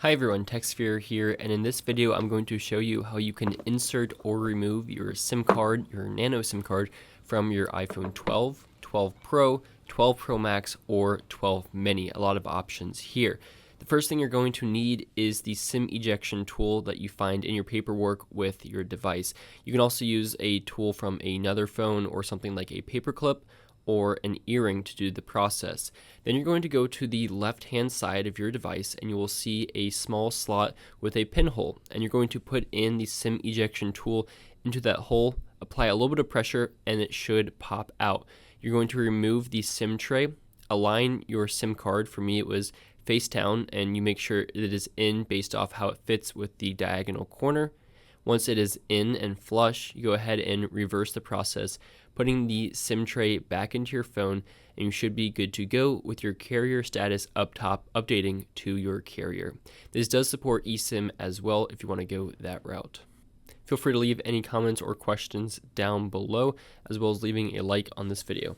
Hi everyone, TechSphere here, and in this video I'm going to show you how you can insert or remove your SIM card, your nano SIM card, from your iPhone 12, 12 Pro, 12 Pro Max, or 12 Mini. A lot of options here. The first thing you're going to need is the SIM ejection tool that you find in your paperwork with your device. You can also use a tool from another phone or something like a paperclip or an earring to do the process. Then you're going to go to the left hand side of your device and you will see a small slot with a pinhole, and you're going to put in the SIM ejection tool into that hole, apply a little bit of pressure, and it should pop out. You're going to remove the SIM tray, align your SIM card. For me it was face down, and you make sure it is in based off how it fits with the diagonal corner. Once it is in and flush, you go ahead and reverse the process, putting the SIM tray back into your phone, and you should be good to go with your carrier status up top updating to your carrier. This does support eSIM as well if you want to go that route. Feel free to leave any comments or questions down below, as well as leaving a like on this video.